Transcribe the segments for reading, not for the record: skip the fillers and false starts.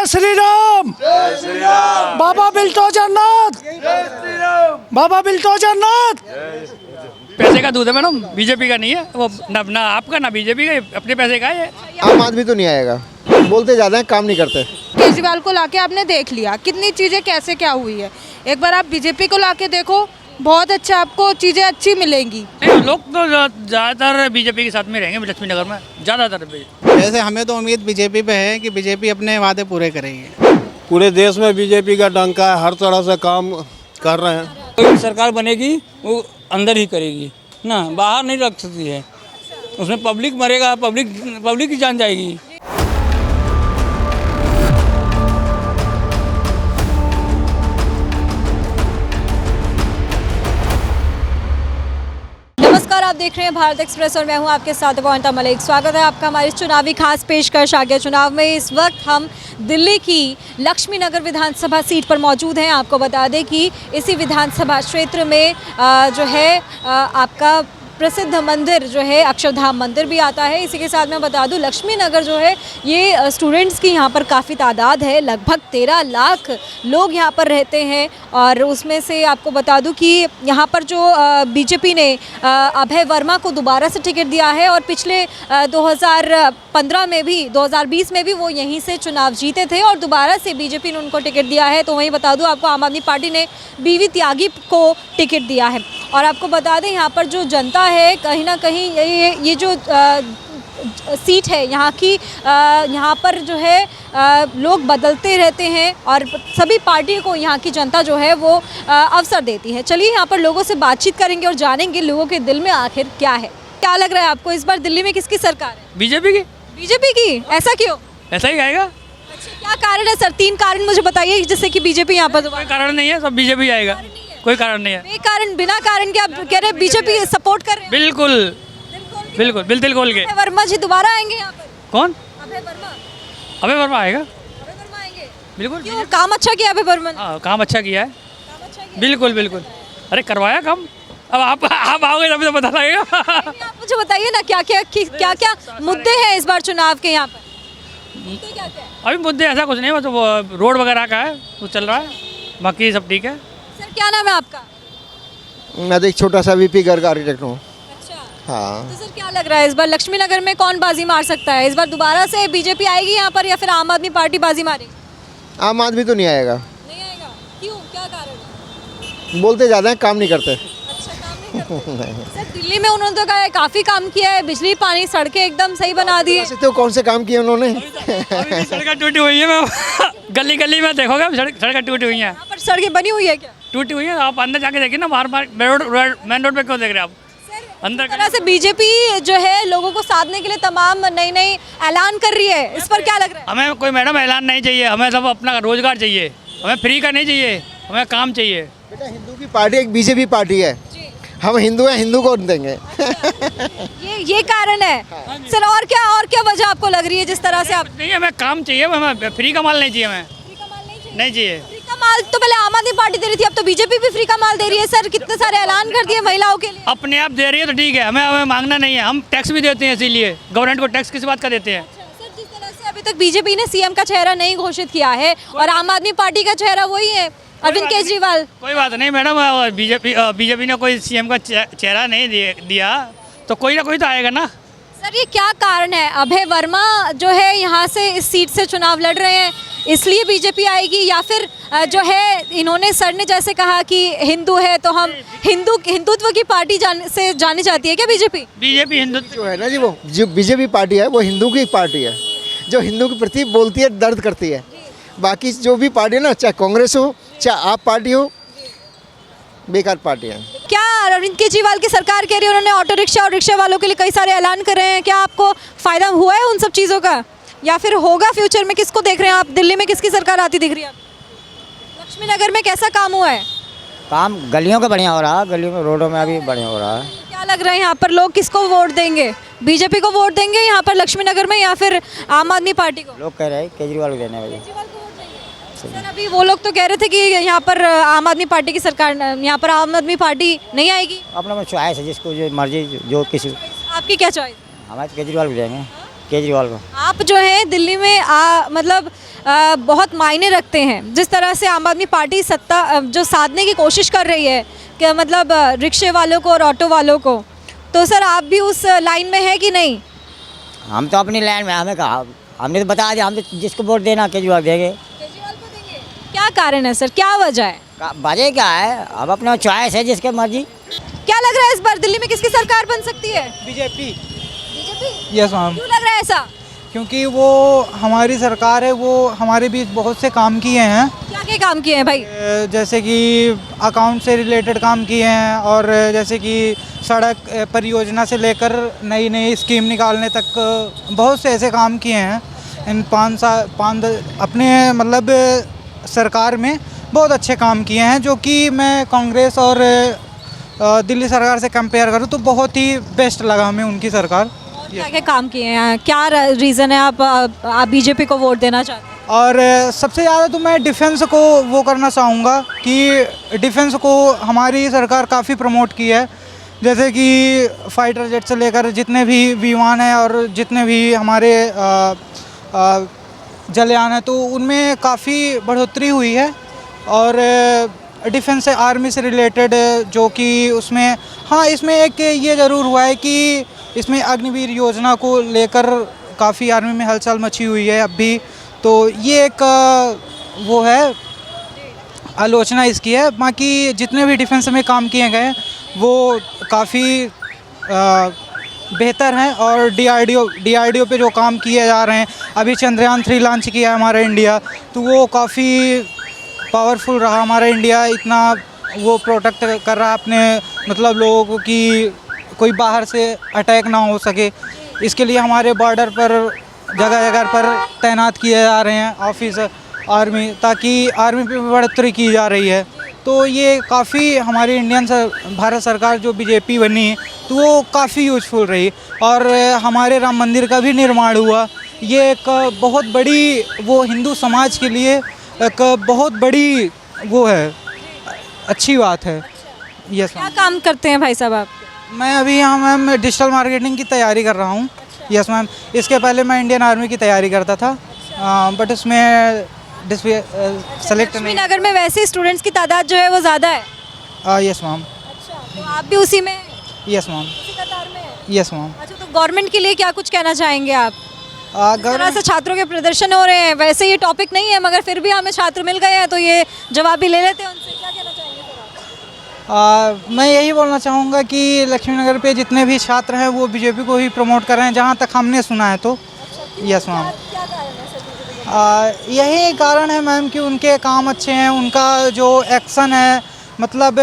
श्री राम, जय श्री राम। बाबा बिल्टो जन्नत, जय श्री राम। बाबा बिल्टो जन्नत। पैसे का दूध है मैडम, बीजेपी का नहीं है वो, ना आपका ना बीजेपी का, अपने पैसे का है। आम आदमी तो नहीं आएगा, बोलते ज़्यादा हैं, काम नहीं करते। केजरीवाल को लाके आपने देख लिया कितनी चीज़ें कैसे क्या हुई है। एक बार आप बीजेपी को लाके देखो, बहुत अच्छा, आपको चीज़ें अच्छी मिलेंगी। लोग तो ज़्यादातर बीजेपी के साथ में रहेंगे लक्ष्मी नगर में, ज़्यादातर। वैसे हमें तो उम्मीद बीजेपी पे है कि बीजेपी अपने वादे पूरे करेगी। पूरे देश में बीजेपी का डंका है, हर तरह से काम कर रहे हैं। कोई भी सरकार बनेगी वो अंदर ही करेगी ना, बाहर नहीं रख सकती है। उसमें पब्लिक मरेगा, पब्लिक की जान जाएगी। नमस्कार, आप देख रहे हैं भारत एक्सप्रेस और मैं हूं आपके साथ अवंता मलिक। स्वागत है आपका हमारी चुनावी खास पेशकश आ गया चुनाव में। इस वक्त हम दिल्ली की लक्ष्मी नगर विधानसभा सीट पर मौजूद हैं। आपको बता दें कि इसी विधानसभा क्षेत्र में जो है आपका प्रसिद्ध मंदिर जो है अक्षरधाम मंदिर भी आता है। इसी के साथ मैं बता दूं लक्ष्मी नगर जो है ये स्टूडेंट्स की यहाँ पर काफ़ी तादाद है, लगभग 13 लाख लोग यहाँ पर रहते हैं। और उसमें से आपको बता दूं कि यहाँ पर जो बीजेपी ने अभय वर्मा को दोबारा से टिकट दिया है और पिछले 2015 में भी 2020 में भी वो यहीं से चुनाव जीते थे और दोबारा से बीजेपी ने उनको टिकट दिया है। तो वहीं बता दूँ आपको आम आदमी पार्टी ने बीवी त्यागी को टिकट दिया है। और आपको बता दें यहाँ पर जो जनता है कहीं ना कहीं ये जो सीट है यहाँ की, यहाँ पर जो है लोग बदलते रहते हैं और सभी पार्टियों को यहाँ की जनता जो है वो अवसर देती है। चलिए यहाँ पर लोगों से बातचीत करेंगे और जानेंगे लोगों के दिल में आखिर क्या है। क्या लग रहा है आपको इस बार दिल्ली में किसकी सरकार है? बीजेपी की। बीजेपी की? ऐसा क्यों? ऐसा ही आएगा। अच्छा, क्या कारण है सर? 3 कारण मुझे बताइए जिससे कि बीजेपी यहाँ पर। कोई कारण नहीं है, सब बीजेपी आएगा, कोई कारण नहीं है। बेकारण, बिना कारण के आप कह रहे हैं बीजेपी सपोर्ट कर रहे हैं? बिल्कुल बिल्कुल दिल खोल के। अभय वर्मा जी दोबारा आएंगे यहाँ पर? कौन? अभय वर्मा। अभय वर्मा आएगा, अभय वर्मा आएंगे? बिल्कुल। क्यों? काम अच्छा किया अभय वर्मा ने? हाँ, काम अच्छा किया है, काम अच्छा किया? बिल्कुल। अरे करवाया काम। अब आप आओगे तभी तो पता लगेगा। आप मुझे बताइए ना क्या मुद्दे हैं इस बार चुनाव के यहाँ पर? मुद्दे क्या क्या है? अभी मुद्दे ऐसा कुछ नहीं, मतलब वो रोड वगैरह का है वो चल रहा है, बाकी सब ठीक है। सर क्या नाम है आपका? मैं तो एक छोटा सा वीपी घर का आर्किटेक्ट हूँ। अच्छा, हाँ। तो सर क्या लग रहा है इस बार लक्ष्मी नगर में कौन बाजी मार सकता है? इस बार दोबारा से बीजेपी आएगी यहाँ पर या फिर आम आदमी पार्टी बाजी मारेगी? आम आदमी तो नहीं आएगा, नहीं आएगा। क्यों? क्या कारण है? बोलते ज़्यादा हैं, काम नहीं करते। अच्छा, काम नहीं करते। सर दिल्ली में उन्होंने तो कहा है काफ़ी काम किया है, बिजली पानी सड़कें एकदम सही बना दी है। तो कौन से काम किए उन्होंने? सड़कें टूटी हुई है, मैं गली में देखोगे सड़कें टूटी हुई हैं। यहाँ पर सड़कें बनी हुई है क्या? टूटी हुई है, आप अंदर जाके देखिए ना, बाहर मेन रोड पे क्यों देख रहे हैं आप? अंदर तरह से बीजेपी जो है लोगों को साधने के लिए तमाम नई ऐलान कर रही है, इस पर क्या लग रहा है? हमें कोई मैडम ऐलान नहीं चाहिए, हमें सब अपना रोजगार चाहिए, हमें फ्री का नहीं चाहिए, हमें काम चाहिए। बेटा हिंदू की पार्टी एक बीजेपी पार्टी है, हम हिंदू हैं, हिंदू को देंगे। ये कारण है। सर और क्या वजह आपको लग रही है जिस तरह से आप? नहीं, हमें काम चाहिए, हमें फ्री का माल नहीं चाहिए, हमें नहीं चाहिए। फ्री का माल तो पहले आम आदमी पार्टी दे रही थी, अब तो बीजेपी भी फ्री का माल दे रही है। सर कितने सारे ऐलान कर दिए महिलाओं के लिए। अपने आप दे रही है तो ठीक है, हमें मांगना नहीं है, हम टैक्स भी देते हैं, इसीलिए गवर्नमेंट को टैक्स किस बात का देते हैं। सर जिस तरह से अभी तक बीजेपी ने सीएम का चेहरा नहीं घोषित किया है और आम आदमी पार्टी का चेहरा वही है अरविंद केजरीवाल। कोई बात नहीं मैडम, बीजेपी ने कोई सीएम का चेहरा नहीं दिया तो कोई ना कोई तो आएगा ना। सर ये क्या कारण है? अभय वर्मा जो है यहाँ से इस सीट से चुनाव लड़ रहे हैं, इसलिए बीजेपी आएगी, या फिर जो है इन्होंने सर ने जैसे कहा कि हिंदू है तो हम हिंदुत्व की पार्टी से जानी चाहती है क्या बीजेपी? बीजेपी हिंदुत्व जो है ना जी, वो जो बीजेपी पार्टी है वो हिंदू की पार्टी है, जो हिंदू के प्रति बोलती है, दर्द करती है। बाकी जो भी पार्टी है ना, चाहे कांग्रेस हो चाहे आप पार्टी हो, बेकार पार्टी है। क्या अरविंद केजरीवाल की सरकार कह रही है उन्होंने ऑटो रिक्शा और रिक्शा वालों के लिए कई सारे ऐलान कर रहे हैं, क्या आपको फ़ायदा हुआ है उन सब चीज़ों का या फिर होगा फ्यूचर में? किसको देख रहे हैं आप? दिल्ली में किसकी सरकार आती दिख रही है? लक्ष्मी नगर में कैसा काम हुआ है? काम गलियों का बढ़िया हो रहा है, गलियों में रोडों में अभी बढ़िया हो रहा है। क्या लग रहा है यहाँ पर लोग किसको वोट देंगे? बीजेपी को वोट देंगे यहाँ पर लक्ष्मी नगर में या फिर आम आदमी पार्टी को? लोग कह रहे हैं केजरीवाल को देने वाले। सर अभी वो लोग तो कह रहे थे कि यहाँ पर आम आदमी पार्टी की सरकार, यहाँ पर आम आदमी पार्टी नहीं आएगी। अपना चॉइस है, जिसको जो मर्जी, जो किसी। आपकी क्या चॉइस? हमारे केजरीवाल को देंगे, केजरीवाल को। आप जो है दिल्ली में मतलब बहुत मायने रखते हैं। जिस तरह से आम आदमी पार्टी सत्ता जो साधने की कोशिश कर रही है कि मतलब रिक्शे वालों को और ऑटो वालों को, तो सर आप भी उस लाइन में है कि नहीं? हम तो अपनी लाइन में, हमें कहा, हमने तो बता दिया, हम तो जिसको वोट देना केजरीवाल देंगे। केजरीवाल को देंगे? क्या कारण है सर, क्या वजह है? वजह क्या है, अब अपना चॉइस है जिसके मर्जी। क्या लग रहा है इस बार दिल्ली में किसकी सरकार बन सकती है? बीजेपी। बीजेपी? यस मैम, क्यों लग रहा है ऐसा? क्योंकि वो हमारी सरकार है, वो हमारे बीच बहुत से काम किए हैं। क्या क्या काम किए हैं भाई? जैसे कि अकाउंट से रिलेटेड काम किए हैं, और जैसे कि सड़क परियोजना से लेकर नई नई स्कीम निकालने तक बहुत से ऐसे काम किए हैं इन 5 साल अपने मतलब सरकार में। बहुत अच्छे काम किए हैं, जो कि मैं कांग्रेस और दिल्ली सरकार से कंपेयर करूं तो बहुत ही बेस्ट लगा हमें उनकी सरकार। क्या क्या काम किए हैं, क्या रीज़न है आप बीजेपी को वोट देना चाहते हैं? और सबसे ज़्यादा तो मैं डिफेंस को वो करना चाहूँगा कि डिफेंस को हमारी सरकार काफ़ी प्रमोट की है। जैसे कि फाइटर जेट से लेकर जितने भी विमान हैं और जितने भी हमारे जलयान हैं, तो उनमें काफ़ी बढ़ोतरी हुई है। और डिफेंस से आर्मी से रिलेटेड जो कि उसमें, हाँ, इसमें एक ये ज़रूर हुआ है कि इसमें अग्निवीर योजना को लेकर काफ़ी आर्मी में हलचल मची हुई है अब भी, तो ये एक वो है, आलोचना इसकी है। बाकी जितने भी डिफेंस में काम किए गए वो काफ़ी बेहतर हैं। और डीआरडीओ पे जो काम किए जा रहे हैं, अभी चंद्रयान 3 लॉन्च किया है हमारा इंडिया, तो वो काफ़ी पावरफुल रहा। हमारा इंडिया इतना वो प्रोटेक्ट कर रहा है अपने मतलब लोगों को कि कोई बाहर से अटैक ना हो सके। इसके लिए हमारे बॉर्डर पर जगह जगह पर तैनात किए जा रहे हैं ऑफिसर आर्मी, ताकि आर्मी पे बढ़ोतरी की जा रही है। तो ये काफ़ी हमारी भारत सरकार जो बीजेपी बनी है, तो वो काफ़ी यूजफुल रही। और हमारे राम मंदिर का भी निर्माण हुआ, ये एक बहुत बड़ी वो हिंदू समाज के लिए एक बहुत बड़ी वो है, अच्छी बात है। यस क्या काम करते हैं भाई साहब आप? मैं अभी यहाँ मैम डिजिटल मार्केटिंग की तैयारी कर रहा हूँ। यस मैम, इसके पहले मैं इंडियन आर्मी की तैयारी करता था, बट उसमें सेलेक्ट नहीं। नगर में वैसे स्टूडेंट्स की तादाद जो है वो ज़्यादा है? Yes ma'am. अच्छा, तो आप भी उसी में? Yes ma'am. उसी कतार में हैं? Yes ma'am. अच्छा, तो गवर्नमेंट के लिए क्या कुछ कहना चाहेंगे आप? जिस तरह गवर्नमेंट से छात्रों के प्रदर्शन हो रहे हैं, वैसे ये टॉपिक नहीं है मगर फिर भी हमें छात्र मिल गए हैं तो ये जवाब भी ले लेते हैं उनसे। क्या कहना चाहेंगे सर आप? मैं यही बोलना चाहूँगा कि लक्ष्मी नगर पे जितने भी छात्र हैं वो बीजेपी को ही प्रमोट कर रहे हैं, जहाँ तक हमने सुना है तो। Yes ma'am. क्या कारण है सर? यही कारण है मैम कि उनके काम अच्छे हैं, उनका जो एक्शन है, मतलब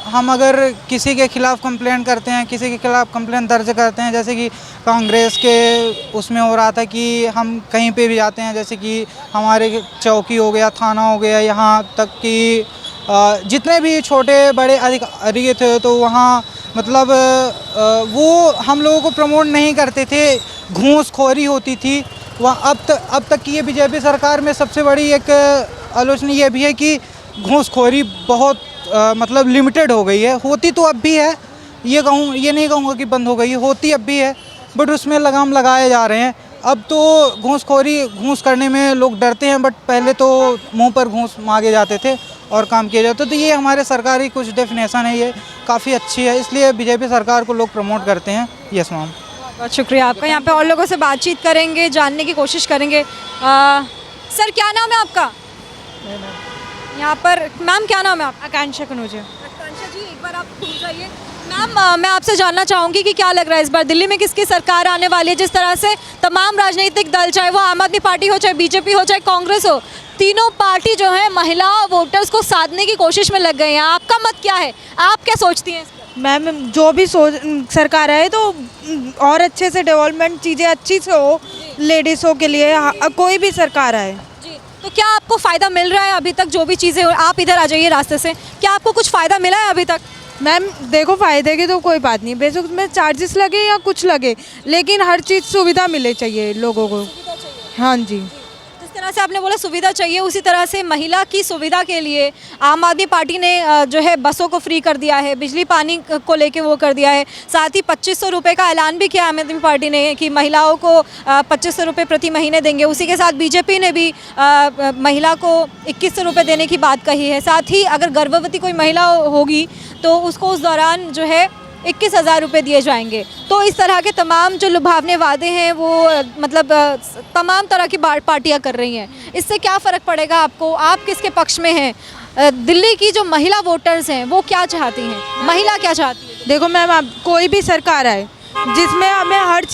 हम अगर किसी के खिलाफ कंप्लेंट करते हैं, किसी के खिलाफ कंप्लेंट दर्ज करते हैं, जैसे कि कांग्रेस के उसमें हो रहा था कि हम कहीं पे भी जाते हैं, जैसे कि हमारे चौकी हो गया, थाना हो गया, यहाँ तक कि जितने भी छोटे बड़े अधिकारी थे, तो वहाँ मतलब वो हम लोगों को प्रमोट नहीं करते थे, घूसखोरी होती थी वहाँ। अब तक की ये बीजेपी सरकार में सबसे बड़ी एक आलोचना ये भी है कि घूसखोरी बहुत मतलब लिमिटेड हो गई है। होती तो अब भी है, ये नहीं कहूँगा कि बंद हो गई है, होती अब भी है, बट उसमें लगाम लगाए जा रहे हैं। अब तो घूस करने में लोग डरते हैं, बट पहले तो मुंह पर घूस मांगे जाते थे और काम किए जाते। तो ये हमारे सरकारी कुछ डेफिनेशन है, ये काफ़ी अच्छी है, इसलिए बीजेपी सरकार को लोग प्रमोट करते हैं। Yes ma'am. बहुत शुक्रिया आपका। यहाँ पे और लोगों से बातचीत करेंगे, जानने की कोशिश करेंगे। सर क्या नाम है आपका? यहाँ पर मैम क्या नाम है आपका? आकांक्षा कनौजिया। आकांक्षा जी, एक बार आप घूम जाइए। मैम मैं आपसे जानना चाहूँगी कि क्या लग रहा है इस बार दिल्ली में किसकी सरकार आने वाली है? जिस तरह से तमाम राजनीतिक दल, चाहे वो आम आदमी पार्टी हो, चाहे बीजेपी हो, चाहे कांग्रेस हो, तीनों पार्टी जो है महिला वोटर्स को साधने की कोशिश में लग गए हैं। आपका मत क्या है, आप क्या सोचती हैं इस पर? मैम जो भी सरकार आए तो और अच्छे से डेवलपमेंट चीज़ें अच्छी से हो लेडीज़ों के लिए, कोई भी सरकार आए। जी, तो क्या आपको फ़ायदा मिल रहा है अभी तक? जो भी चीज़ें, आप इधर आ जाइए रास्ते से, क्या आपको कुछ फ़ायदा मिला है अभी तक? मैम देखो, फ़ायदे की तो कोई बात नहीं, बेशक उसमें चार्जेस लगे या कुछ लगे, लेकिन हर चीज़ सुविधा मिले चाहिए लोगों को। हाँ जी। जिस तरह से आपने बोला सुविधा चाहिए, उसी तरह से महिला की सुविधा के लिए आम आदमी पार्टी ने जो है बसों को फ्री कर दिया है, बिजली पानी को लेके वो कर दिया है, साथ ही 2500 रुपये का ऐलान भी किया आम आदमी पार्टी ने कि महिलाओं को 2500 रुपये प्रति महीने देंगे। उसी के साथ बीजेपी ने भी महिला को 2100 रुपये देने की बात कही है। साथ ही अगर गर्भवती कोई महिला होगी तो उसको उस दौरान जो है 21,000 रुपये दिए जाएंगे। तो इस तरह के तमाम जो लुभावने वादे हैं वो मतलब तमाम तरह की पार्टियां कर रही हैं। इससे क्या फ़र्क पड़ेगा आपको? आप किसके पक्ष में हैं? दिल्ली की जो महिला वोटर्स हैं वो क्या चाहती हैं? महिला क्या चाहती है? देखो मैम, आप कोई भी सरकार आए जिसमें हमें हर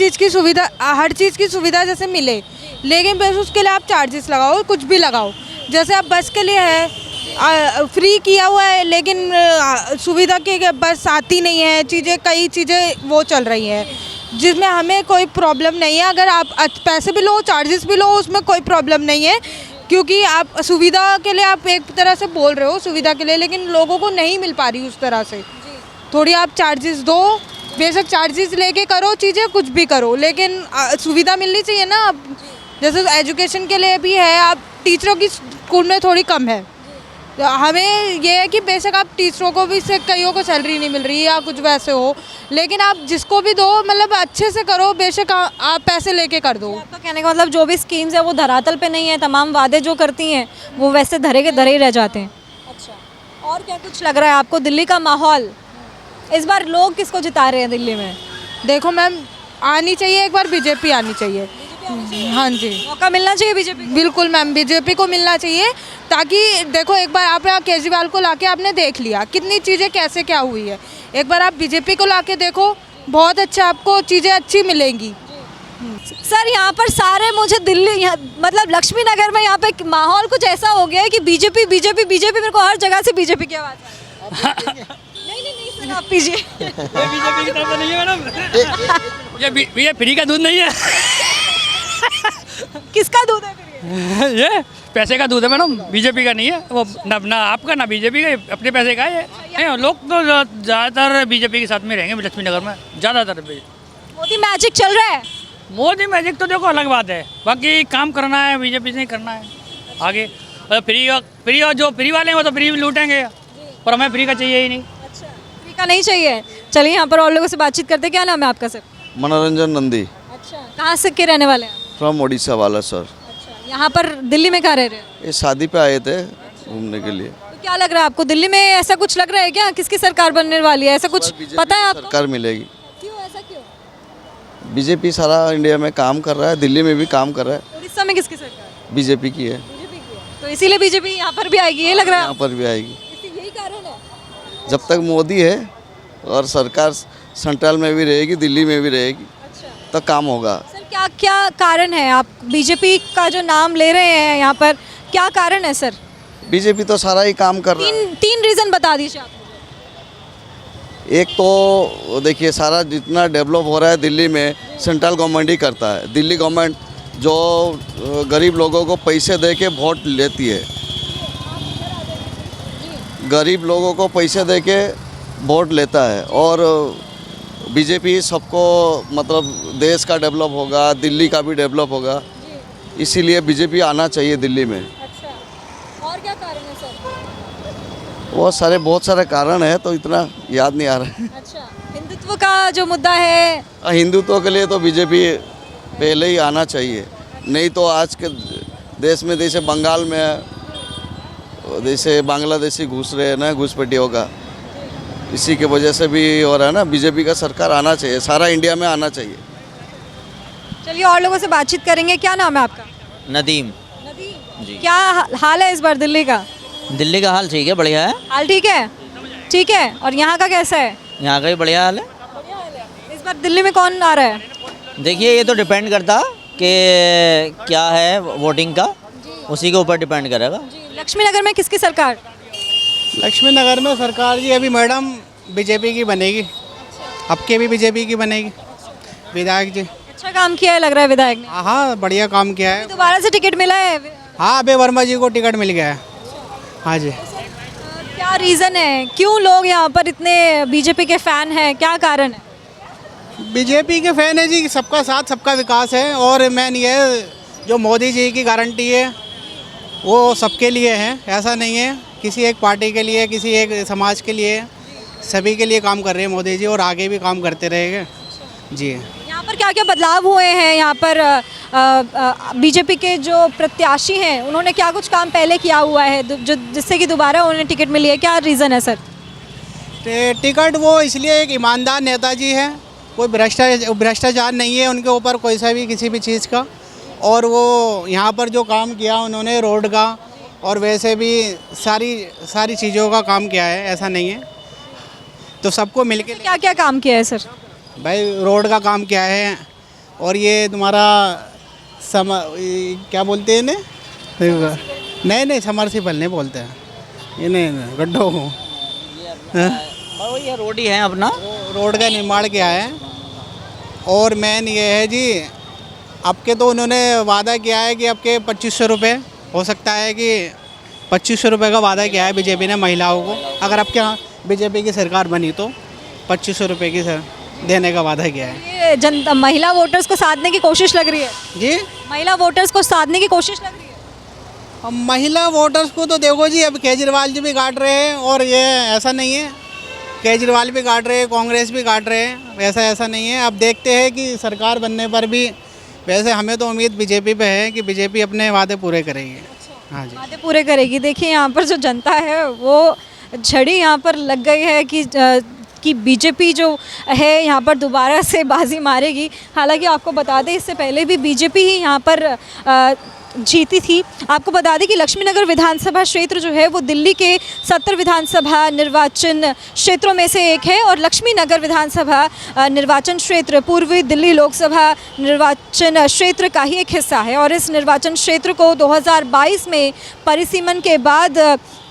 चीज़ की सुविधा जैसे मिले, लेकिन बस उसके लिए आप चार्जेस लगाओ, कुछ भी लगाओ। जैसे आप बस के लिए है फ्री किया हुआ है, लेकिन सुविधा के बस आती नहीं है, कई चीज़ें वो चल रही हैं जिसमें हमें कोई प्रॉब्लम नहीं है। अगर आप पैसे भी लो, चार्जेस भी लो, उसमें कोई प्रॉब्लम नहीं है, क्योंकि आप सुविधा के लिए आप एक तरह से बोल रहे हो सुविधा के लिए, लेकिन लोगों को नहीं मिल पा रही उस तरह से। थोड़ी आप चार्जेस दो, बेशक चार्जेस लेके करो चीज़ें, कुछ भी करो, लेकिन सुविधा मिलनी चाहिए ना। अब जैसे एजुकेशन के लिए भी है, आप टीचरों की स्कूल में थोड़ी कम है, तो हमें ये है कि बेशक आप टीचरों को भी से कईयों को सैलरी नहीं मिल रही या कुछ वैसे हो, लेकिन आप जिसको भी दो मतलब अच्छे से करो, बेशक आप पैसे लेके कर दो। आपका कहने का मतलब जो भी स्कीम्स है वो धरातल पे नहीं है, तमाम वादे जो करती हैं वो वैसे धरे के धरे ही रह जाते हैं। अच्छा, और क्या कुछ लग रहा है आपको? दिल्ली का माहौल इस बार लोग किसको जिता रहे हैं दिल्ली में? देखो मैम, आनी चाहिए एक बार बीजेपी आनी चाहिए। हाँ जी, मौका मिलना चाहिए बीजेपी को। बिल्कुल मैम, बीजेपी को मिलना चाहिए, ताकि देखो एक बार आप केजरीवाल को लाके आपने देख लिया कितनी चीज़ें कैसे क्या हुई है। एक बार आप बीजेपी को लाके देखो, बहुत अच्छा आपको चीज़ें अच्छी मिलेंगी। सर यहाँ पर सारे मुझे दिल्ली मतलब लक्ष्मी नगर में यहाँ पे माहौल कुछ ऐसा हो गया है कि बीजेपी बीजेपी बीजेपी, मेरे को हर जगह से बीजेपी की आवाज़ आ रही है। नहीं सर, आप पीजिए। बीजेपी की तरफ से नहीं है मैडम, ये फ्री का दूध नहीं है। किसका दूध है फिर ये पैसे का दूध है मैडम, बीजेपी का नहीं है वो, ना आपका ना बीजेपी का, अपने पैसे का है ये। लोग तो ज़्यादातर बीजेपी के साथ में रहेंगे लक्ष्मी नगर में, ज़्यादातर। मोदी मैजिक चल रहा है। मोदी मैजिक तो देखो अलग बात है, बाकी काम करना है बीजेपी से ही करना है आगे। फ्री और जो फ्री वाले हैं वो तो फ्री लूटेंगे, पर हमें फ्री का चाहिए ही नहीं। अच्छा, फ्री का नहीं चाहिए। चलिए यहाँ पर और लोगों से बातचीत करते। क्या नाम है आपका सर? मनोरंजन नंदी। अच्छा, कहाँ से के रहने वाले हैं? फ्रॉम ओडिशा वाला सर। अच्छा, यहाँ पर दिल्ली में कहाँ रह रहे हैं? ये शादी पे आए थे घूमने के लिए। तो क्या लग रहा है आपको, दिल्ली में ऐसा कुछ लग रहा है क्या? किसकी सरकार बनने वाली है, ऐसा कुछ पता है आपको? सरकार मिलेगी। क्यों, ऐसा क्यों? बीजेपी सारा इंडिया में काम कर रहा है, दिल्ली में भी काम कर रहा है। उड़ीसा में किसकी सरकार? बीजेपी की है। बीजेपी की है, तो इसीलिए बीजेपी यहाँ पर भी आएगी, ये लग रहा है? यहाँ पर भी आएगी। यही कारण है। जब तक मोदी है और सरकार सेंट्रल में भी रहेगी, दिल्ली में भी रहेगी, तो काम होगा। सर क्या क्या कारण है? आप बीजेपी का जो नाम ले रहे हैं यहाँ पर, क्या कारण है सर? बीजेपी तो सारा ही काम कर रहा है। तीन रीज़न बता दीजिए आप। एक तो देखिए, सारा जितना डेवलप हो रहा है दिल्ली में सेंट्रल गवर्नमेंट ही करता है। दिल्ली गवर्नमेंट जो गरीब लोगों को पैसे दे के वोट लेती है, गरीब लोगों को पैसे दे के वोट लेता है, और बीजेपी सबको मतलब देश का डेवलप होगा, दिल्ली का भी डेवलप होगा, इसीलिए बीजेपी आना चाहिए दिल्ली में। अच्छा, और क्या कारण है सर? बहुत सारे कारण है, तो इतना याद नहीं आ रहा है। अच्छा, हिंदुत्व का जो मुद्दा है, हिंदुत्व के लिए तो बीजेपी पहले ही आना चाहिए, नहीं तो आज के देश में जैसे बंगाल में जैसे बांग्लादेशी घुस रहे हैं ना, घुसपैठियों का, इसी के वजह से भी हो रहा है ना। बीजेपी का सरकार आना चाहिए, सारा इंडिया में आना चाहिए। चलिए और लोगों से बातचीत करेंगे। क्या नाम है आपका? नदीम। नदीम जी, क्या हाल है इस बार दिल्ली का? दिल्ली का हाल ठीक है, बढ़िया है। हाल ठीक है? ठीक है। और यहाँ का कैसा है? यहाँ का भी बढ़िया हाल है। इस बार दिल्ली में कौन आ रहा है? देखिए, ये तो डिपेंड करता कि क्या है वोटिंग का, उसी के ऊपर डिपेंड करेगा। लक्ष्मी नगर में किसकी सरकार? लक्ष्मी नगर में सरकार जी अभी मैडम बीजेपी की बनेगी, अब के भी बीजेपी की बनेगी। विधायक जी अच्छा काम किया है लग रहा है विधायक ने। हाँ, बढ़िया काम किया है। दोबारा से टिकट मिला है? हाँ, अभय वर्मा जी को टिकट मिल गया है। हाँ जी। क्या रीज़न है, क्यों लोग यहाँ पर इतने बीजेपी के फ़ैन हैं, क्या कारण है? बीजेपी के फैन है जी, सबका साथ सबका विकास है, और मेन ये जो मोदी जी की गारंटी है वो सबके लिए है, ऐसा नहीं है किसी एक पार्टी के लिए, किसी एक समाज के लिए, सभी के लिए काम कर रहे हैं मोदी जी और आगे भी काम करते रहेंगे जी। यहाँ पर क्या क्या बदलाव हुए हैं? यहाँ पर बीजेपी के जो प्रत्याशी हैं उन्होंने क्या कुछ काम पहले किया हुआ है जो जिससे कि दोबारा उन्हें टिकट मिली है? क्या रीज़न है सर? टिकट वो इसलिए एक ईमानदार नेताजी है, कोई भ्रष्टाचार नहीं है उनके ऊपर कोई सा भी किसी भी चीज़ का, और वो यहाँ पर जो काम किया उन्होंने रोड का और वैसे भी सारी चीज़ों का काम किया है, ऐसा नहीं है। तो सबको मिलके क्या क्या काम किया है सर? भाई रोड का काम किया है, और ये तुम्हारा क्या बोलते हैं इन्हें? नहीं समरसीबल नहीं बोलते हैं, ये नहीं गड्ढों को, ये रोड ही है अपना, रोड का निर्माण किया है। और मेन ये है जी, अब के तो उन्होंने वादा किया है कि अब के 2500 रुपये, हो सकता है कि 2500 रुपये का वादा किया है बीजेपी ने महिलाओं को, अगर अब क्या बीजेपी की सरकार बनी तो 2500 रुपये की देने का वादा किया है। ये जनता महिला वोटर्स को साधने की कोशिश लग रही है जी, महिला वोटर्स को साधने की कोशिश लग रही है। अब महिला वोटर्स को तो देखो जी, अब केजरीवाल जी भी काट रहे हैं, और ये ऐसा नहीं है, केजरीवाल भी काट रहे हैं, कांग्रेस भी काट रहे हैं, ऐसा नहीं है। अब देखते हैं कि सरकार बनने पर भी, वैसे हमें तो उम्मीद बीजेपी पे है कि बीजेपी अपने वादे पूरे करेगी। हाँ जी, वादे पूरे करेगी। देखिए यहाँ पर जो जनता है वो झड़ी यहाँ पर लग गई है कि बीजेपी जो है यहाँ पर दोबारा से बाजी मारेगी। हालांकि आपको बता दें इससे पहले भी बीजेपी ही यहाँ पर जीती थी। आपको बता दें कि लक्ष्मीनगर विधानसभा क्षेत्र जो है वो दिल्ली के 70 विधानसभा निर्वाचन क्षेत्रों में से एक है, और लक्ष्मीनगर विधानसभा निर्वाचन क्षेत्र पूर्वी दिल्ली लोकसभा निर्वाचन क्षेत्र का ही एक हिस्सा है, और इस निर्वाचन क्षेत्र को 2022 में परिसीमन के बाद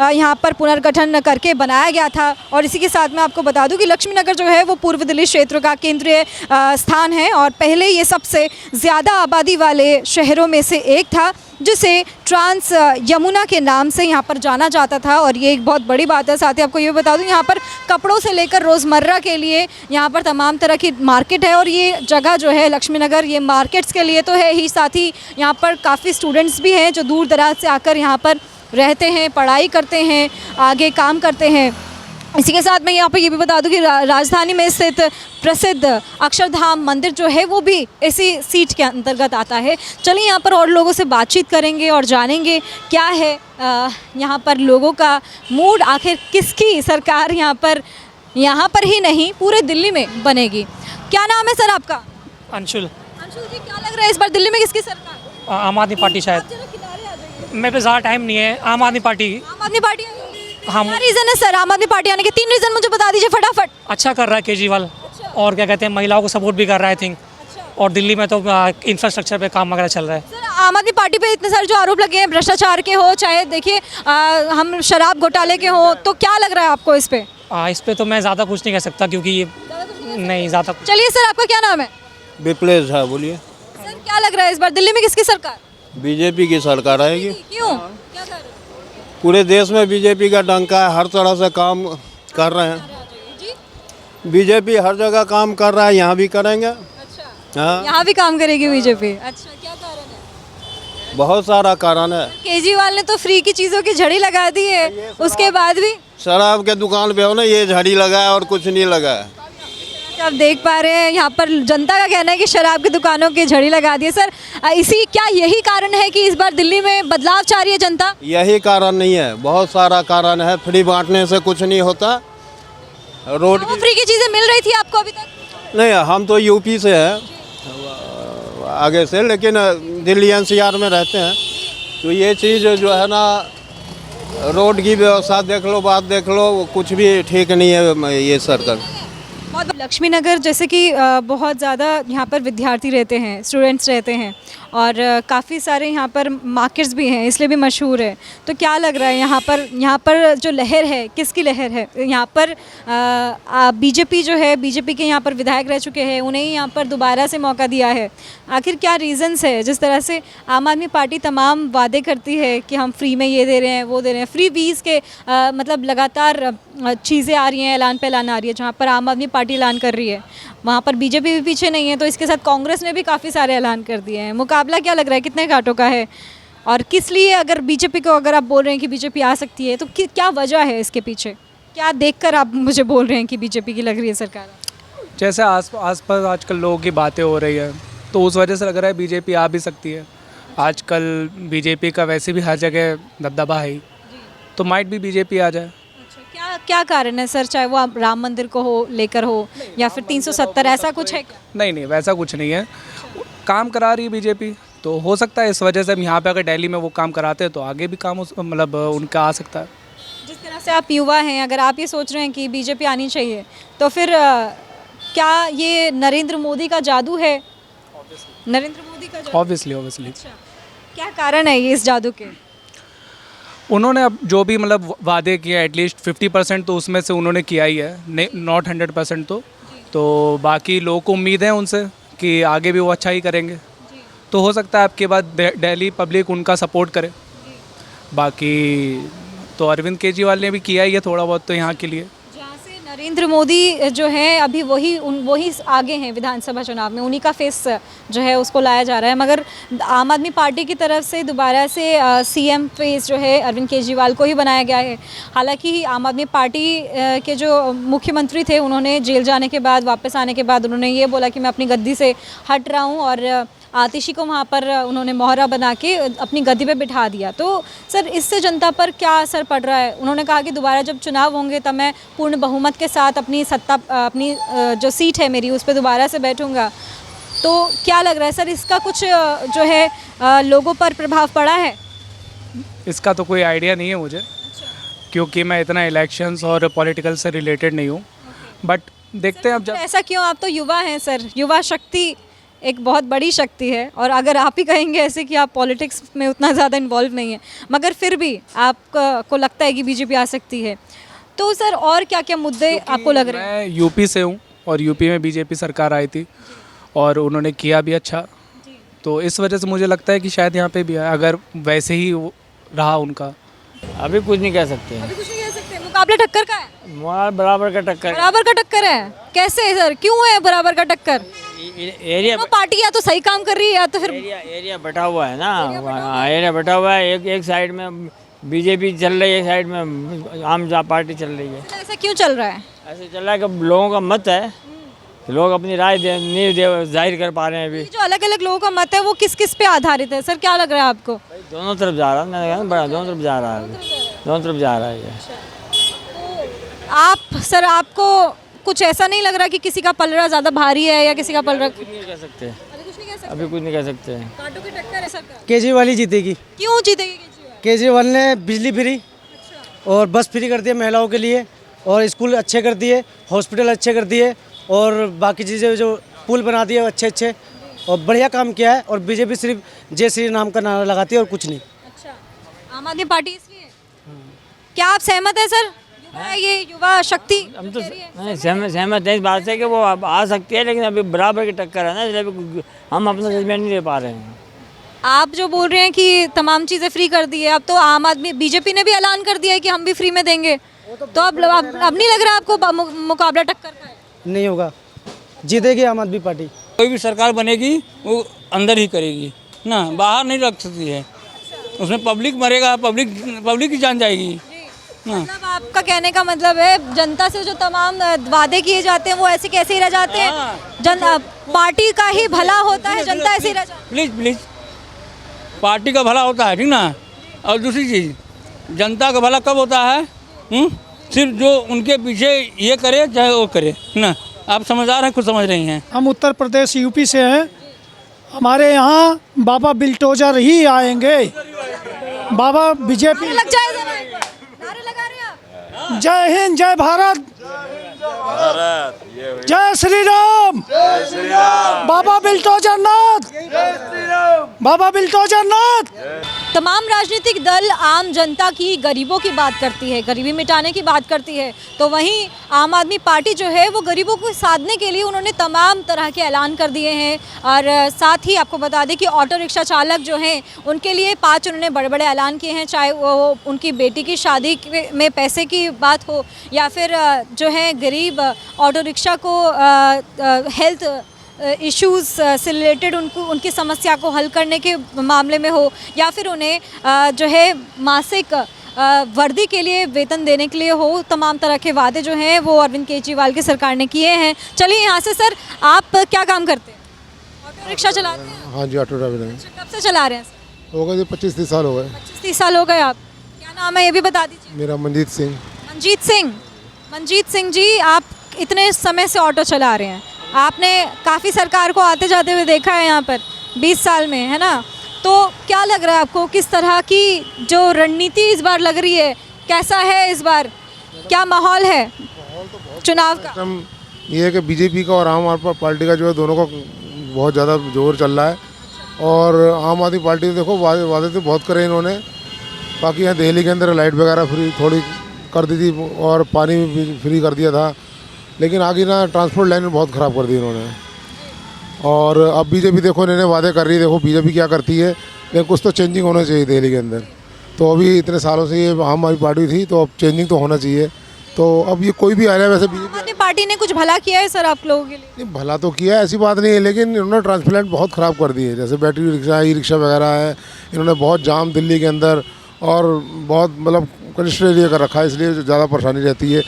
यहाँ पर पुनर्गठन करके बनाया गया था। और इसी के साथ मैं आपको बता दूं कि लक्ष्मीनगर जो है वो पूर्व दिल्ली क्षेत्र का केंद्रीय स्थान है, और पहले ये सबसे ज़्यादा आबादी वाले शहरों में से एक था, जिसे ट्रांस यमुना के नाम से यहाँ पर जाना जाता था। और ये एक बहुत बड़ी बात है। साथ ही आपको ये बता दूं यहाँ पर कपड़ों से लेकर रोज़मर्रा के लिए यहाँ पर तमाम तरह की मार्केट है, और ये जगह जो है लक्ष्मीनगर ये मार्केट्स के लिए तो है ही, साथ ही यहाँ पर काफ़ी स्टूडेंट्स भी हैं जो दूर दराज से आकर यहाँ पर रहते हैं, पढ़ाई करते हैं, आगे काम करते हैं। इसी के साथ मैं यहाँ पर ये भी बता दूं कि राजधानी में स्थित प्रसिद्ध अक्षरधाम मंदिर जो है वो भी इसी सीट के अंतर्गत आता है। चलिए यहाँ पर और लोगों से बातचीत करेंगे और जानेंगे क्या है यहाँ पर लोगों का मूड, आखिर किसकी सरकार यहाँ पर ही नहीं पूरे दिल्ली में बनेगी। क्या नाम है सर आपका? अंशुल। अंशुल जी, क्या लग रहा है इस बार दिल्ली में किसकी सरकार? आम आदमी पार्टी शायद। मेरे पे ज़्यादा टाइम नहीं है। आम आदमी पार्टी। आम आदमी पार्टी। हाँ। क्या रीज़न है सर आम आदमी पार्टी आने के? 3 रीज़न मुझे बता दीजिए फटाफट। अच्छा कर रहा है केजरीवाल, और क्या कहते हैं महिलाओं को सपोर्ट भी कर रहा है आई थिंक, और दिल्ली में तो इंफ्रास्ट्रक्चर पे काम वगैरह चल रहा है। सर आम आदमी पार्टी पे इतने सारे जो आरोप लगे हैं भ्रष्टाचार के हो, चाहे देखिए हम शराब घोटाले के हो, तो क्या लग रहा है आपको इस पे? इस पे तो मैं ज़्यादा कुछ नहीं कह सकता क्योंकि ये नहीं ज़्यादा। चलिए सर, आपका क्या नाम है? विप्लेश है। बोलिए सर, क्या लग रहा है इस बार दिल्ली में किसकी सरकार? बीजेपी की सरकार आएगी। क्यों? क्या कह रहे हो? पूरे देश में बीजेपी का डंका है, हर तरह से काम कर रहे हैं। बीजेपी हर जगह काम कर रहा है, यहाँ भी करेंगे। हाँ, यहाँ भी काम करेगी बीजेपी। अच्छा, क्या कारण है? बहुत सारा कारण है। केजरीवाल ने तो फ्री की चीज़ों की झड़ी लगा दी है, उसके बाद भी शराब के दुकान पे हो ना, ये झड़ी लगा है और कुछ नहीं लगा है। आप देख पा रहे हैं यहाँ पर जनता का कहना है कि शराब की दुकानों की झड़ी लगा दी है। सर, क्या यही कारण है कि इस बार दिल्ली में बदलाव चाह रही है जनता? यही कारण नहीं है, बहुत सारा कारण है। फ्री बांटने से कुछ नहीं होता। रोड वो फ्री की चीज़ें मिल रही थी आपको अभी तक? नहीं, हम तो यूपी से हैं आगे से, लेकिन दिल्ली एनसीआर में रहते हैं। तो ये चीज़ जो है ना, रोड की व्यवस्था देख लो, बात देख लो, कुछ भी ठीक नहीं है ये सरकार। लक्ष्मीनगर जैसे कि बहुत ज़्यादा यहाँ पर विद्यार्थी रहते हैं, स्टूडेंट्स रहते हैं, और काफ़ी सारे यहाँ पर मार्केट्स भी हैं, इसलिए भी मशहूर है। तो क्या लग रहा है यहाँ पर जो लहर है, किसकी लहर है? यहाँ पर बीजेपी जो है, बीजेपी के यहाँ पर विधायक रह चुके हैं, उन्हें ही यहाँ पर दोबारा से मौका दिया है। आखिर क्या रीज़न्स है? जिस तरह से आम आदमी पार्टी तमाम वादे करती है कि हम फ्री में ये दे रहे हैं, वो दे रहे हैं, फ्री बीस के मतलब लगातार चीज़ें आ रही हैं, ऐलान पे ऐलान आ रही है, जहाँ पर आम आदमी पार्टी ऐलान कर रही है, वहाँ पर बीजेपी भी पीछे नहीं है, तो इसके साथ कांग्रेस ने भी काफ़ी सारे ऐलान कर दिए हैं। मुकाबला क्या लग रहा है, कितने घाटों का है, और किस लिए अगर बीजेपी को, अगर आप बोल रहे हैं कि बीजेपी आ सकती है, तो क्या वजह है इसके पीछे? क्या देखकर आप मुझे बोल रहे हैं कि बीजेपी की लग रही है सरकार? जैसे आसपास आजकल लोगों की बातें हो रही है, तो उस वजह से लग रहा है बीजेपी आ भी सकती है। आजकल बीजेपी का वैसे भी हर जगह दबदबा है ही, तो माइट भी बीजेपी आ जाए। क्या क्या कारण है सर, चाहे वो आप राम मंदिर को हो लेकर हो या फिर 370, ऐसा कुछ है क्या? नहीं, वैसा कुछ नहीं है। काम करा रही है बीजेपी, तो हो सकता है इस वजह से हम यहाँ पे अगर दिल्ली में वो काम कराते हैं तो आगे भी काम मतलब उनका आ सकता है। जिस तरह से आप युवा हैं, अगर आप ये सोच रहे हैं कि बीजेपी आनी चाहिए, तो फिर क्या ये नरेंद्र मोदी का जादू है? नरेंद्र मोदी का जादू? ऑब्वियसली। अच्छा, क्या कारण है ये इस जादू के? उन्होंने अब जो भी मतलब वादे किए, एटलीस्ट 50% तो उसमें से उन्होंने किया ही है, नॉट 100% तो बाकी लोगों को उम्मीद है उनसे कि आगे भी वो अच्छा ही करेंगे। तो हो सकता है आपके बाद दिल्ली पब्लिक उनका सपोर्ट करे। बाकी तो अरविंद केजरीवाल ने भी किया ही है थोड़ा बहुत तो यहाँ के लिए। जहाँ से नरेंद्र मोदी जो है अभी वही आगे हैं विधानसभा चुनाव में, उन्हीं का फेस जो है उसको लाया जा रहा है। मगर आम आदमी पार्टी की तरफ से दोबारा से सीएम फेस जो है अरविंद केजरीवाल को ही बनाया गया है। हालांकि आम आदमी पार्टी के जो मुख्यमंत्री थे, उन्होंने जेल जाने के बाद, वापस आने के बाद उन्होंने ये बोला कि मैं अपनी गद्दी से हट रहा हूँ, और आतिशी को वहाँ पर उन्होंने मोहरा बना के अपनी गद्दी पे बिठा दिया। तो सर, इससे जनता पर क्या असर पड़ रहा है? उन्होंने कहा कि दोबारा जब चुनाव होंगे तब मैं पूर्ण बहुमत के साथ अपनी जो सीट है मेरी उस पर दोबारा से बैठूंगा। तो क्या लग रहा है सर, इसका कुछ जो है लोगों पर प्रभाव पड़ा है? इसका तो कोई आइडिया नहीं है मुझे, क्योंकि मैं इतना इलेक्शंस और पॉलिटिकल से रिलेटेड नहीं हूँ। बट देखते हैं अब जब। ऐसा क्यों? आप तो युवा हैं सर, युवा शक्ति एक बहुत बड़ी शक्ति है, और अगर आप ही कहेंगे ऐसे कि आप पॉलिटिक्स में उतना ज़्यादा इन्वॉल्व नहीं है, मगर फिर भी आपको लगता है कि बीजेपी आ सकती है, तो सर और क्या क्या मुद्दे आपको लग रहे हैं? मैं यूपी से हूँ और यूपी में बीजेपी सरकार आई थी और उन्होंने किया भी अच्छा, तो इस वजह से मुझे लगता है कि शायद यहाँ पे भी है, अगर वैसे ही रहा उनका। अभी कुछ नहीं कह सकते हैं। अभी कुछ नहीं कह सकते, मुकाबला टक्कर का है? बराबर का टक्कर। बराबर का टक्कर है? कैसे सर, क्यों है बराबर का टक्कर? एरिया पार्टी या तो सही काम कर रही है या तो फिर एरिया बटा हुआ है ना, एरिया बटा हुआ है। एक साइड में बीजेपी चल रही है, एक साइड में आम पार्टी चल रही है। ऐसा क्यों चल रहा है? ऐसे चल रहा है कि लोगों का मत है कि लोग अपनी राय नहीं जाहिर कर पा रहे हैं। अभी जो अलग अलग लोगों का मत है वो किस किस पे आधारित है सर, क्या लग रहा है आपको? दोनों तरफ जा रहा है, मैंने कहा बड़ा दोनों तरफ जा रहा है, दोनों तरफ जा रहा है ये। आप सर, आपको कुछ ऐसा नहीं लग रहा कि किसी का पलड़ा ज़्यादा भारी है या किसी का पलड़ा? कुछ नहीं कह सकते, अभी कुछ नहीं कह सकते। कांटों की टक्कर है सर। केजरीवाल ही जीतेगी। क्यों जीतेगी केजरीवाल? केजरीवाल ने बिजली फ्री और बस फ्री कर दिए महिलाओं के लिए, और स्कूल अच्छे कर दिए, हॉस्पिटल अच्छे कर दिए, और बाकी चीज़ें जो पुल बना दिए अच्छे और बढ़िया काम किया है। और बीजेपी सिर्फ जय श्री राम का नारा लगाती है और कुछ नहीं। अच्छा, आम आदमी पार्टी इसलिए? क्या आप सहमत है सर? ये युवा शक्ति हम तो सहमत है इस बात से कि वो आ सकती है, लेकिन अभी बराबर की टक्कर है ना, इसलिए हम अपना जजमेंट नहीं दे पा रहे हैं। आप जो बोल रहे हैं कि तमाम चीज़ें फ्री कर दी है, अब तो आम आदमी, बीजेपी ने भी ऐलान कर दिया है कि हम भी फ्री में देंगे, तो अब नहीं लग रहा आपको मुकाबला टक्कर का है? नहीं होगा, जीतेगी आम आदमी पार्टी। कोई भी सरकार बनेगी वो अंदर ही करेगी ना, बाहर नहीं रख सकती है। उसमें पब्लिक मरेगा, पब्लिक की जान जाएगी। मतलब आपका कहने का मतलब है जनता से जो तमाम वादे किए जाते हैं वो ऐसे कैसे ही रह जाते हैं? पार्टी का ही भला होता है, जनता ऐसे ही रह जाती है। प्लीज़ पार्टी का भला होता है, ठीक ना। और दूसरी चीज़, जनता का भला कब होता है? सिर्फ जो उनके पीछे ये करे चाहे वो करे ना। आप समझदार हैं, खुद समझ रही हैं। हम उत्तर प्रदेश यूपी से हैं, हमारे यहाँ बाबा बिल्टोजर ही आएंगे। बाबा बीजेपी लग जाए, नारे लगा रहे हैं आप? जय हिंद, जय भारत, जय श्री राम, बाबा बिल्टोजर नाथ, बाबा बिल्टोजर नाथ। तमाम राजनीतिक दल आम जनता की, गरीबों की बात करती है, गरीबी मिटाने की बात करती है, तो वहीं आम आदमी पार्टी जो है वो गरीबों को साधने के लिए उन्होंने तमाम तरह के ऐलान कर दिए हैं। और साथ ही आपको बता दें कि ऑटो रिक्शा चालक जो हैं उनके लिए 5 उन्होंने बड़े बड़े ऐलान किए हैं, चाहे वो उनकी बेटी की शादी में पैसे की बात हो या फिर जो है गरीब ऑटो रिक्शा को हेल्थ इश्यूज़ से रिलेटेड उनकी समस्या को हल करने के मामले में हो या फिर उन्हें जो है मासिक वर्दी के लिए वेतन देने के लिए हो। तमाम तरह के वादे जो हैं वो अरविंद केजरीवाल की सरकार ने किए हैं। चलिए यहाँ से सर, आप क्या काम करते हैं? ऑटो रिक्शा चलाते हैं? हाँ जी, ऑटो ड्राइवर हैं। कब से चला रहे हैं सर? हो गए जी 25-30 साल हो गए। 25-30 साल हो गए। आप क्या नाम है ये भी बता दीजिए। मेरा मनजीत सिंह। मनजीत सिंह जी, आप इतने समय से ऑटो चला रहे हैं, आपने काफ़ी सरकार को आते जाते हुए देखा है यहाँ पर 20 साल में, है ना? तो क्या लग रहा है आपको, किस तरह की जो रणनीति इस बार लग रही है, कैसा है इस बार, क्या माहौल है चुनाव का? ये है कि बीजेपी का और आम आदमी पार्टी का जो है दोनों का बहुत ज़्यादा जोर चल रहा है। और आम आदमी पार्टी तो देखो वादे तो बहुत करे इन्होंने। बाकी यहाँ दिल्ली के अंदर लाइट वगैरह फ्री थोड़ी कर दी थी और पानी भी फ्री कर दिया था, लेकिन आगे ना ट्रांसपोर्ट लाइन बहुत ख़राब कर दी इन्होंने। और अब बीजेपी देखो इन्होंने वादे कर रही है, देखो बीजेपी क्या करती है, लेकिन कुछ तो चेंजिंग होना चाहिए दिल्ली के अंदर। तो अभी इतने सालों से ये आम आदमी पार्टी थी, तो अब चेंजिंग तो होना चाहिए। तो अब ये कोई भी आ रहा है, वैसे बीजेपी पार्टी ने कुछ भला किया है सर आप लोगों के लिए? नहीं, भला तो किया है, ऐसी बात नहीं है, लेकिन इन्होंने ट्रांसप्लांट बहुत ख़राब कर दी है। जैसे बैटरी रिक्शा, ई रिक्शा वगैरह है, इन्होंने बहुत जाम दिल्ली के अंदर और बहुत मतलब कंजेस्टेड एरिया कर रखा है, इसलिए ज़्यादा परेशानी रहती है।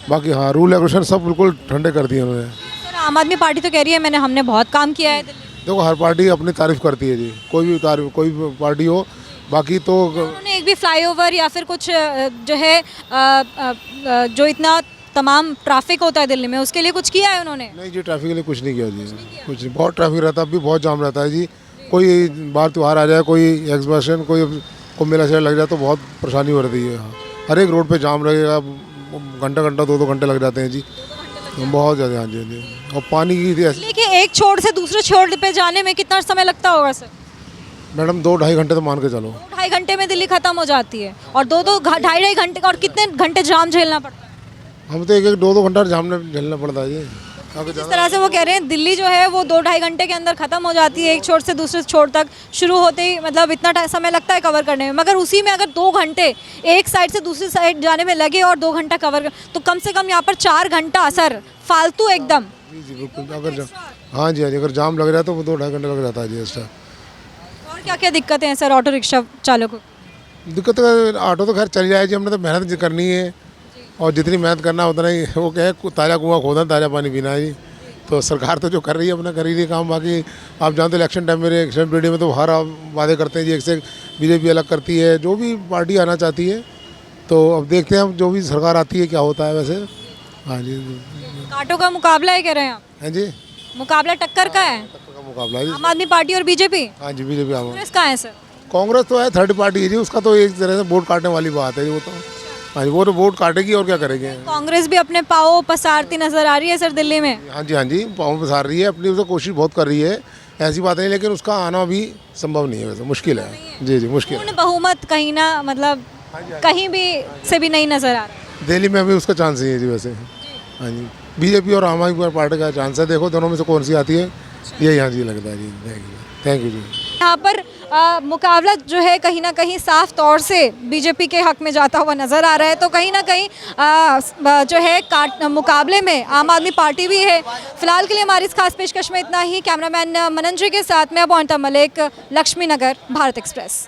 बाकी हाँ, रूल रेगुलेशन सब बिल्कुल ठंडे कर दिए उन्होंने। सर आम आदमी पार्टी तो कह रही है हमने बहुत काम किया है दिल्ली। देखो हर पार्टी अपनी तारीफ़ करती है जी, कोई भी पार्टी हो। बाकी तो उन्होंने एक भी फ्लाईओवर या फिर कुछ जो है जो इतना तमाम ट्रैफिक होता है दिल्ली में, उसके लिए कुछ किया है उन्होंने? नहीं जी, ट्रैफिक के लिए कुछ नहीं किया जी, कुछ नहीं। बहुत ट्रैफिक रहता है, अभी बहुत जाम रहता है जी। कोई बार त्यौहार आ जाए, कोई एग्जीबिशन, कोई मेला शेला लग जाए तो बहुत परेशानी हो रही है। हर एक रोड पे जाम रहेगा, घंटा 2-2 घंटे लग जाते हैं जी, बहुत ज़्यादा। हाँ जी। और पानी की देखिए, एक छोर से दूसरे छोर पे जाने में कितना समय लगता होगा सर? मैडम 2-2.5 घंटे तो मान के चलो। 2-2.5 घंटे में दिल्ली खत्म हो जाती है और 2-2-2.5 घंटे और कितने घंटे जाम झेलना पड़ता है? हम तो 1-2 घंटा जाम झेलना पड़ता है जी। जिस तरह से वो कह रहे हैं दिल्ली जो है वो 2-2.5 घंटे के अंदर ख़त्म हो जाती है, एक छोर से दूसरे छोर तक शुरू होते ही, मतलब इतना समय लगता है कवर करने में। मगर उसी में अगर 2 घंटे एक साइड से दूसरी साइड जाने में लगे और 2 घंटा कवर तो कम से कम यहाँ पर 4 घंटा सर फालतू एकदम। जी बिल्कुल। अगर हाँ जी, अगर जाम लग रहा है तो वो 2-2.5 घंटे लग जाता है जी एक्स्ट्रा। और क्या क्या दिक्कतें हैं सर ऑटो रिक्शा चालकों को? दिक्कत ऑटो तो खैर चल जाए जी, हमने तो मेहनत करनी है और जितनी मेहनत करना उतना ही वो क्या है, ताज़ा कुआँ खोदना, ताज़ा पानी पीना है जी। तो सरकार तो जो कर रही है अपना कर रही है काम। बाकी आप जानते हो इलेक्शन टाइम में, इलेक्शन पीरियड में तो हर वादे करते हैं जी, एक से बीजेपी अलग करती है, जो भी पार्टी आना चाहती है। तो अब देखते हैं हम जो भी सरकार आती है क्या होता है वैसे। हाँ जी। कांटों का मुकाबला है कह रहे हैं आप? हाँ जी, मुकाबला टक्कर का है? टक्कर का मुकाबला है, आम आदमी पार्टी और बीजेपी? हाँ जी, बीजेपी। कांग्रेस का है सर? कांग्रेस तो है थर्ड पार्टी है जी, उसका तो एक तरह से वोट काटने वाली बात है जी। वो तो हाँ जी, वो तो वोट काटेगी और क्या करेंगे। कांग्रेस भी अपने पाँव पसारती नजर आ रही है सर दिल्ली में? हाँ जी, पाँव पसार रही है, अपनी तो कोशिश बहुत कर रही है, ऐसी बात नहीं, लेकिन उसका आना भी संभव नहीं है, वैसे मुश्किल है जी, मुश्किल है। बहुमत कहीं ना, मतलब कहीं भी से भी नहीं नजर आ रहा। दिल्ली में अभी उसका चांस ही है जी वैसे। हाँ जी, बीजेपी और आम आदमी पार्टी का चांस है, देखो दोनों में से कौन सी आती है, यही हाँ जी लगता है जी। थैंक यू जी। यहाँ पर मुकाबला जो है कहीं ना कहीं साफ तौर से बीजेपी के हक में जाता हुआ नज़र आ रहा है, तो कहीं ना कहीं जो है मुकाबले में आम आदमी पार्टी भी है। फिलहाल के लिए हमारी इस खास पेशकश में इतना ही। कैमरामैन मनन जी के साथ मैं पॉइंटा मलिक, लक्ष्मी नगर, भारत एक्सप्रेस।